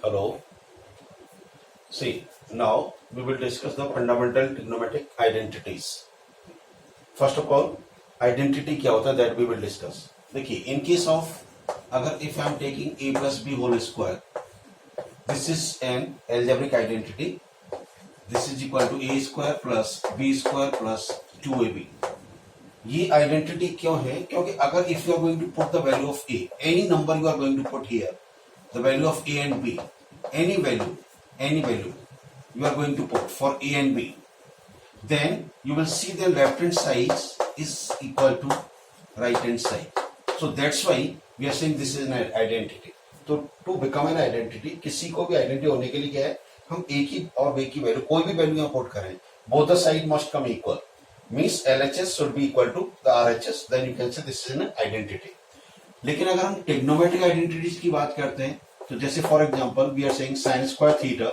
Hello. See, now we will discuss the fundamental trigonometric identities. First of all, identity क्या होता है that we will discuss. देखिए, in case of अगर if I am taking a plus b whole square, this is an algebraic identity. This is equal to a square plus b square plus 2ab. ये identity क्यों है? क्योंकि अगर if you are going to put the value of a, any number you are going to put here, the value of a and b, any value you are going to put for a and b, then you will see the left hand side is equal to right hand side. So that's why we are saying this is an identity. तो to become an identity, किसी को भी identity होने के लिए क्या है, हम एक ही और वे की वैल्यू कोई भी वैल्यू यहाँ पुट करें, both the side must come equal. Means LHS should be equal to the RHS, then you can say this is an identity. लेकिन अगर हम ट्रिग्नोमेट्रिक आइडेंटिटीज की बात करते हैं, तो जैसे for example we are saying sin square theta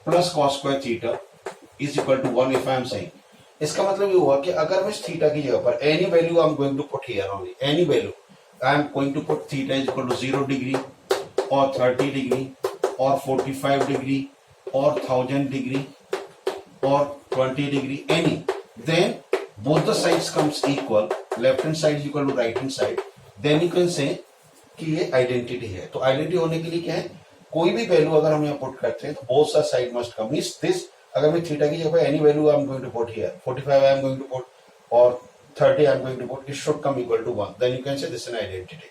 plus cos square theta is equal to 1 if I am saying. इसका मतलब ये हुआ कि अगर मैं थीटा की जगह पर any value I am going to put here only, any value I am going to put theta is equal to 0 degree और 30 डिग्री और 45 डिग्री और 1000 डिग्री और 20 degree, any, then both the sides comes equal, left hand side is equal to right hand side, then you can say कि ये identity है. तो identity होने के लिए क्या है, कोई भी वैल्यू अगर हम यहाँ पुट करते हैं तो बोथ सा side must come. Means this अगर मैं थीटा की जगह any value I am going to put here, 45 I am going to put और 30 I am going to put, it should come equal to 1, then you can say this is an identity.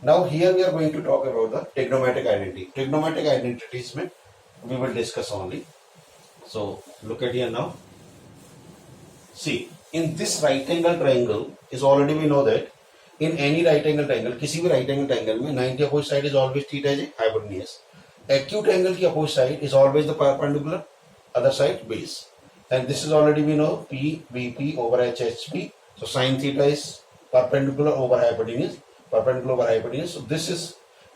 Now here we are going to talk about the trigonometric identity. Trigonometric identities में we will discuss only. So look eight here now. See, in this right angle triangle is already we know that in any right angle triangle, किसी भी right angle triangle में 90 opposite side is always theta is hypotenuse. Acute angle की opposite side is always the perpendicular other side base. And this is already we know P VP over HHP. So sin theta is perpendicular over hypotenuse, perpendicular over hypotenuse. So this is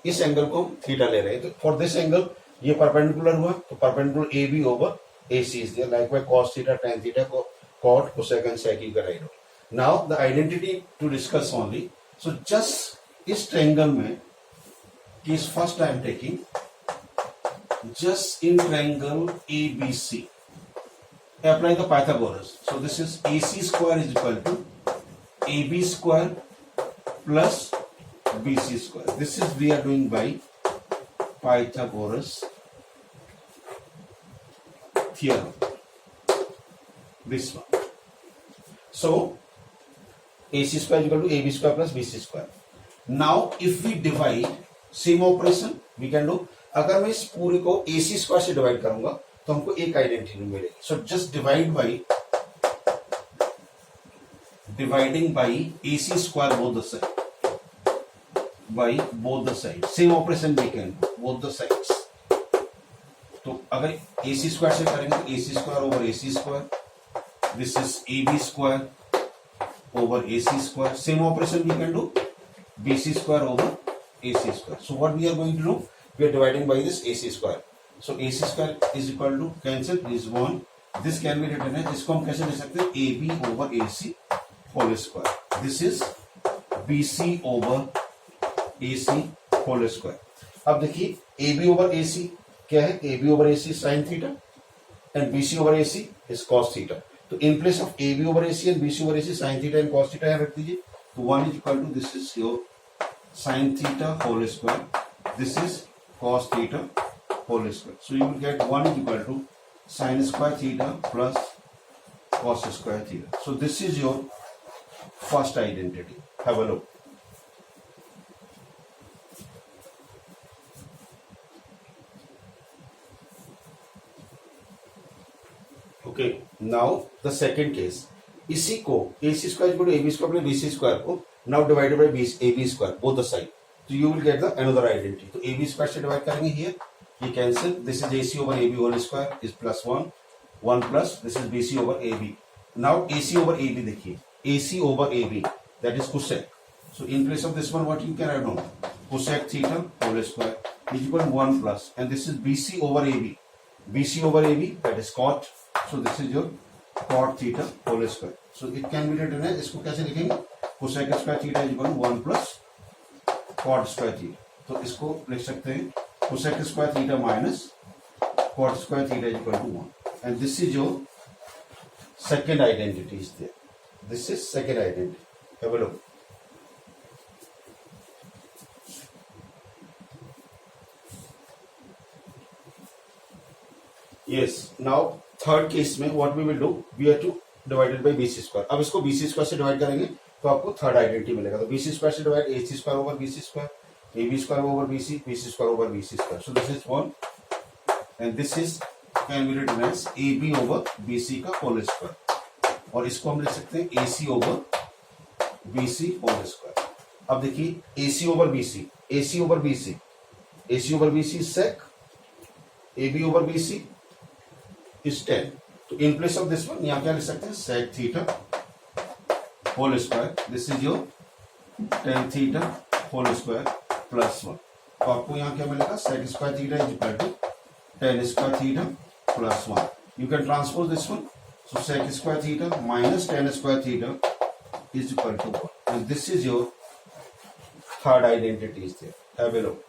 इस angle को theta ले रहे हैं. तो for this angle ये perpendicular हुआ, तो perpendicular AB over AC is there. Likewise cos theta, tan theta को cot, cosec and sec you can write out. Now the identity to discuss only. So just इस triangle में case first I am taking just in triangle ABC. Apply the Pythagoras. So this is AC square is equal to AB square plus BC square. This is we are doing by Pythagoras theorem. This one. So AC square is equal to AB square plus BC square. Now if we divide, same operation we can do. अगर मैं इस पूरे को AC square से divide करूंगा तो हमको एक आइडेंटिटी मिलेगी. So just divide by dividing by AC square both the sides, by both the sides. Same operation we can do both the sides. तो अगर AC square से करेंगे तो AC square over AC square. This is AB square over AC square. Same operation we can do BC square over AC square. So what we are going to do? We are dividing by this AC square. So AC square is equal to cancel is 1. This can be written as, इसको हम कैसे ले सकते हैं, AB over AC whole square. This is BC over AC whole square. अब देखिए AB over AC क्या है, AB over AC sin theta and BC over AC is cos theta. तो in place of AB over AC and BC over AC sine theta and cos theta यहाँ रख दीजिए. तो 1 is equal to this is your sine theta whole square, this is cos theta whole square. So you will get 1 is equal to sine square theta plus cos square theta. So this is your first identity. Have a look. Okay, now the second case. इसी को AC square equal to AB square plus BC square को now divided by AB square both the side. So you will get the another identity. तो AB square से divide करेंगे here, ये cancel. This is AC over AB whole square is plus 1 plus this is BC over AB. Now AC over AB देखिए, AC over AB that is cosec. So in place of this one what you can add on, cosec theta whole square is equal to 1 plus, and this is BC over AB. BC over AB that is cot. So this is your cot theta whole square. So it can be written as, इसको कैसे लिखेंगे, cosec square theta is equal to 1 plus cot square theta. तो इसको लिख सकते हैं cosec square theta minus cot square theta is equal to 1. And this is your second identity is there. This is second identity. Have a look. Yes. Now third case में what we will do, we have to divide it by BC square. अब इसको BC square से divide करेंगे तो आपको third identity मिलेगा. तो BC square से divide AC square over BC square, AB square over BC, BC square over BC square. So this is 1 and this is can be written as AB over BC का whole square. और इसको हम लिख सकते हैं AC over BC whole square. अब देखिए AC over BC, AC over BC, AC over BC is sec, AB over BC is 10. तो in place of this one यहाँ क्या लिख सकते हैं sec theta whole square. This is your tan theta whole square plus 1. तो आपको यहाँ क्या मिलेगा sec square theta is equal to tan square theta plus 1. You can transpose this one. So sec square theta minus tan square theta is equal to 1. And this is your third identity is there. Have a look.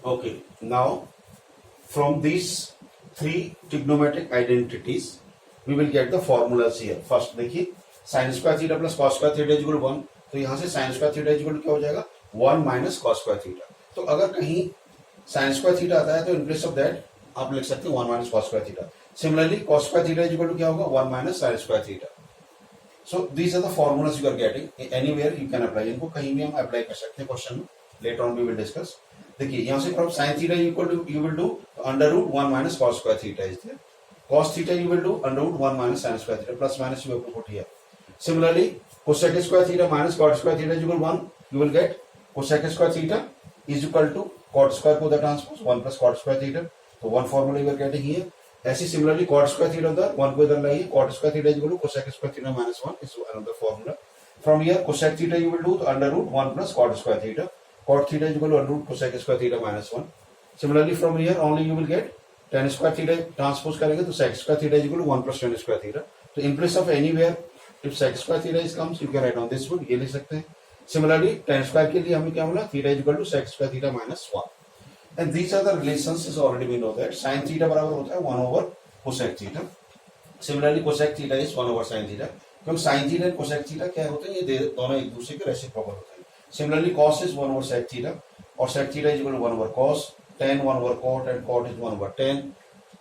Okay, now from these three trigonometric identities, we will get the formulas here. First देखिए sin square theta plus cos square theta is equal to 1. तो यहाँ से sin square theta is equal to क्या हो जाएगा 1 minus cos square theta. तो अगर कहीं sin square theta आता है तो in place of that आप लिख सकते हैं 1 minus cos square theta. Similarly cos square theta is equal to क्या होगा 1 minus sin square theta. So these are the formulas you are getting. Anywhere you can apply. इनको कहीं भी हम apply कर सकते हैं क्वेश्चन में. Later on we will discuss. देखिए यहाँ से from sin theta equal to you will do under root 1 minus cos square theta is there. Cos theta you will do under root 1 minus sin square theta. Plus minus you have to put here. Similarly cosec square theta minus cot square theta is equal to 1. You will get cosec square theta is equal to cot square को the transpose 1 plus cot square theta. So one formula you are getting here. ऐसे similarly cot square theta उधर 1 को इधर लाइए cot square theta is equal to cosec square theta minus 1 is another formula. From here cosec theta you will do under root 1 plus cot square theta. Cot theta is equal to under root cosec square theta minus 1. Similarly from here only you will get tan square theta transpose करेंगे तो sec square theta is equal to 1 plus tan square theta. So in place of anywhere if sec square theta is comes you can write on this one ये लिख सकते हैं. Similarly tan square के लिए हमें क्या मिला theta is equal to sec square theta minus 1. And these are the relations is already we know that sin theta बराबर होता है 1 over cosec theta. Similarly cosec theta is 1 over sin theta. क्योंकि sin theta and cosec theta क्या होते हैं ये दोनों एक दूसरे के रेसिप्रोकल होते हैं. Similarly cos is 1 over sec theta और sec theta is equal to 1 over cos, tan 1 over cot and cot is 1 over tan.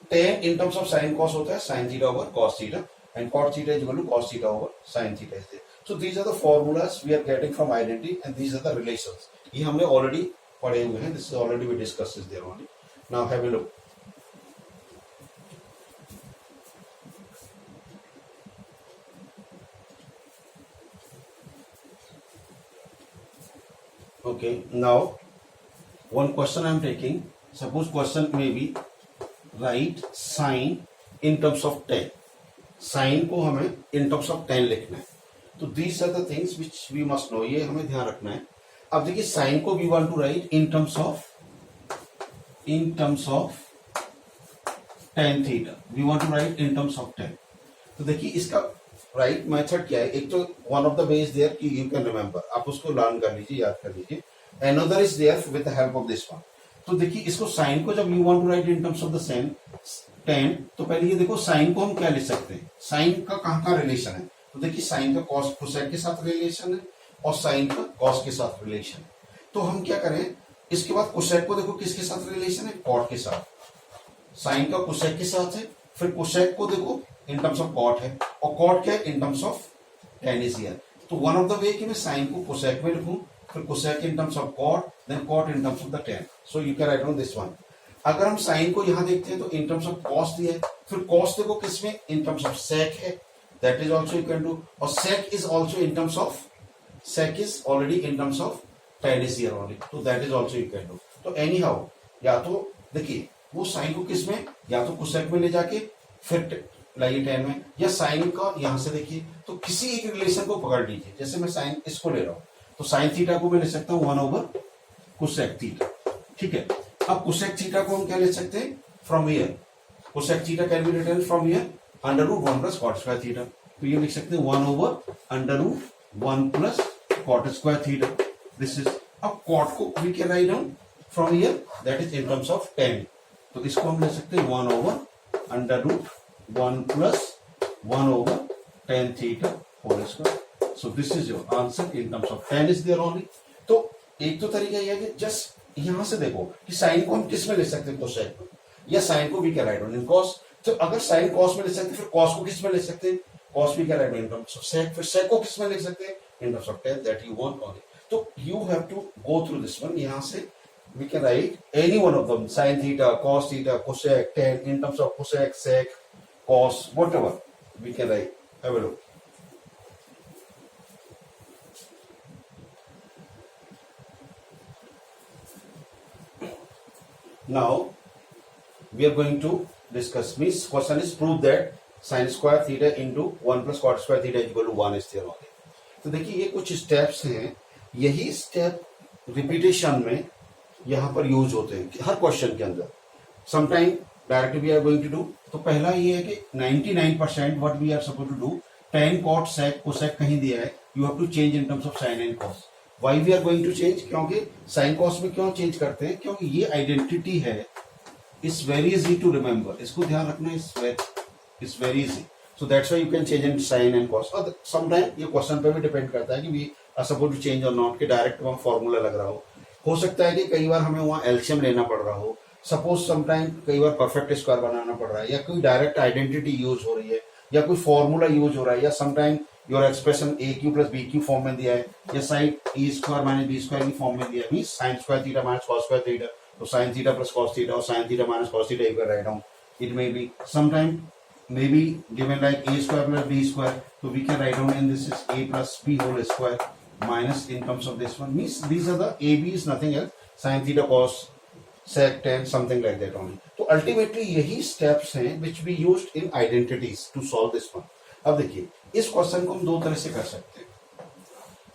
Tan in terms of sin cos होता है sin theta over cos theta and cot theta is equal to cos theta over sin theta is there. So these are the formulas we are getting from identity and these are the relations. ये हमने already पढ़े हुए हैं. This is already we discussed is there only. Now have a look. Okay, now one question I am taking. Suppose question may be write sin in terms of tan. Sin को हमें in terms of tan लिखना है. तो these are the things which we must know. ये हमें ध्यान रखना है. अब देखिए sin को we want to write in terms of tan theta. We want to write in terms of tan. तो देखिए इसका राइट मेथड क्या है. एक तो one of the way is there कि यू कैन रिमेंबर, आप उसको लर्न कर लीजिए, याद कर लीजिए. Another is there with the help of this one. तो देखिए इसको साइन को जब you want to write in terms of the same tan, तो पहले ये देखो साइन को हम क्या लिख सकते हैं. साइन का कहाँ का रिलेशन है. तो देखिए साइन का कॉस कोसेक के साथ रिलेशन है और साइन का कॉस के साथ रिलेशन है. तो हम क्या करें, इसके बाद कोसेक को देखो किसके साथ रिलेशन है, कॉट के साथ. साइन का कोसेक के साथ है, फिर कोसेक को देखो इन टर्म्स ऑफ कॉट है और कॉट क्या है in terms of tan is here. तो वन ऑफ द वे कि मैं साइन को कोसेक में लिखूं, फिर cosec in terms of cot, then cot in terms of the tan. So you can write on this one. अगर हम sign को यहां देखते हैं तो इन टर्म्स ऑफ कॉस दिया है, फिर कॉस देखो किसमें इन टर्म्स ऑफ सेक है, that is also you can do. और sec is also in terms of, sec is already in terms of tan is here only, तो that is also you can do. तो anyhow या तो देखिए वो sign को किसमें, या तो कोसेक में ले जाके फिर लाइए tan में, या साइन का यहां से देखिए तो किसी एक रिलेशन को पकड़ लीजिए. जैसे मैं साइन इसको ले रहा हूं तो साइन थीटा को मैं ले सकता हूं 1 ओवर कोसेक थीटा. ठीक है. अब कोसेक थीटा को हम क्या ले सकते हैं from here, cosec theta can be written from here under root 1 plus cot square theta. तो ये लिख सकते हैं 1 over under root 1 plus cot square theta. This is, अब कॉट को we can write down from here, that is in terms of tan. तो इसको हम ले सकते हैं 1 over under root 1 plus 1 over tan theta whole square. So this is your answer in terms of tan is there only. तो एक तो तरीका यह है कि जस्ट यहां से देखो कि साइन को हम किस में ले सकते हैं, कोसेक में, या साइन को भी क्या राइट इन कॉस. तो अगर साइन कॉस में ले सकते हैं, फिर कॉस को किस में ले सकते हैं, कॉस भी क्या write in terms of sec. फिर सेक को किस में लिख सकते हैं, in terms of tan, that you want only. तो you have to go through this one. यहां से we can write any one of them, sine theta, cos theta, cosec, tan, in terms of cosec, sec, cos, whatever we can write. Have a look. Now we are going to discuss, means question is prove that sin square theta into 1 plus cot square theta is equal to 1 is there only. तो देखिए ये कुछ steps हैं, यही step repetition में यहाँ पर use होते हैं हर क्वेश्चन के अंदर. Sometime directly we are going to do. तो पहला ये है कि 99% what we are suppose to do, tan cot sec cosec कहीं दिया है, you have to change in terms of sin and cos. Why we are going to change, क्योंकि sine cos में क्यों चेंज करते हैं, क्योंकि ये आइडेंटिटी है, it's very easy to remember. इसको ध्यान रखना, it's very easy. So that's why you can change in sine and cos. और समटाइम ये क्वेश्चन पे भी डिपेंड करता है कि we are suppose to change और नॉट, के डायरेक्ट वहां फॉर्मूला लग रहा हो सकता है कि कई बार हमें वहां एलसीएम लेना पड़ रहा हो. सपोज समटाइम कई बार परफेक्ट स्क्वायर बनाना पड़ रहा है, या कोई डायरेक्ट आइडेंटिटी यूज हो रही है, या कोई फॉर्मूला यूज हो रहा है, या sometime your expression A cube plus B cube form में दिया है, या sine E square minus B square की फॉर्म में दिया है, mean sine square theta minus cos square theta. तो sine theta plus cos theta और sine theta minus cos theta you can write down. It may be sometime may be given like A square plus B square, तो we can write down and this is a plus b whole square minus in terms of this one, means these are the a b is nothing else, sine theta cos sec tan something like that only. तो ultimately यही steps हैं which we used in identities to solve this one. अब देखिए इस question को हम दो तरह से कर सकते हैं.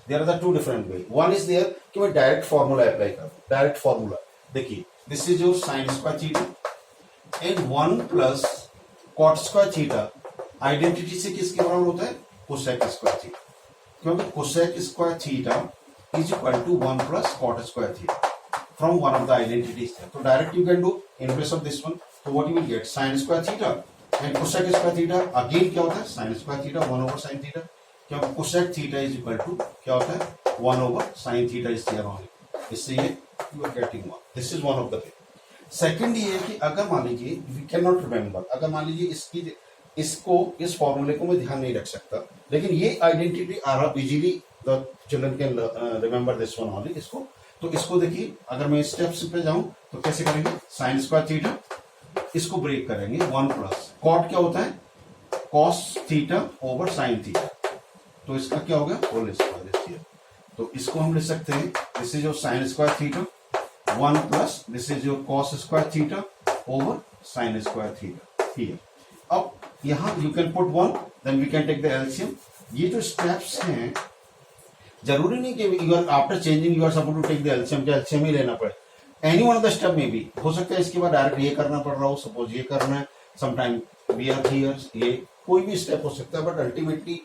There are the two different way. One is there कि मैं डायरेक्ट फॉर्मूला अप्लाई करूं. डायरेक्ट फॉर्मूला देखिए, this is your sine square theta and 1 plus cot square theta identity से किसके बराबर होता है, कोसेक स्क्वायर थीटा, क्योंकि cosec square theta is equal to 1 plus cot square theta from one of the identities there. So direct you can do in place of this one. So what you will get, sin square theta and cosec square theta again क्या होता है, sin square theta 1 over sin theta, क्या cosec theta is equal to क्या होता है 1 over sin theta is there only. इससे ये you are getting 1. This is one of the way. Second ये है कि अगर मान लीजिए we cannot remember, अगर मान लीजिए इस फॉर्मूले को मैं ध्यान नहीं रख सकता, लेकिन ये identity easily the children can remember this one only. तो इसको देखिए, अगर मैं स्टेप्स पे जाऊं तो कैसे करेंगे, साइन स्क्वायर थीटा, इसको ब्रेक करेंगे 1 प्लस कॉट क्या होता है, cos theta over sine theta, तो इसका क्या होगा, होल स्क्वायर. तो इसको हम लिख सकते हैं, this is your sine square theta 1 plus this is your cos square theta over sine square theta here. अब यहां you can put 1, then we can take the LCM. ये जो स्टेप्स हैं जरूरी नहीं कि you are after changing you are suppose to take the LCM, क्या LCM ही लेना पड़े. Any one of the step में भी हो सकता है इसके बाद डायरेक्ट ये करना पड़ रहा हो, सपोज ये करना है, समटाइम वी आर हियर, ये कोई भी स्टेप हो सकता है, but ultimately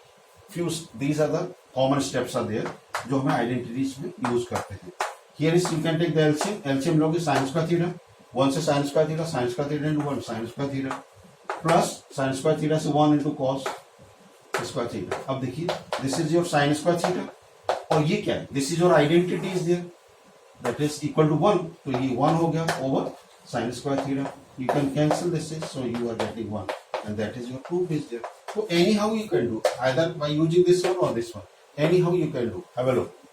few these are the common steps are there जो हमें आइडेंटिटीज में यूज करते हैं. Here is you can take the LCM. LCM लोगे साइन स्क्वायर थीटा 1 से sine square theta, sine square theta into 1 sine square theta plus sine square theta से 1 into cos square theta. अब देखिए this is your sine square theta और ये क्या है, this is your identity is there that is equal to 1, तो ये 1 हो गया over sine square theta. You can cancel this is, so you are getting 1 and that is your proof is there. So anyhow you can do, either by using this one or this one, anyhow you can do. Have a look.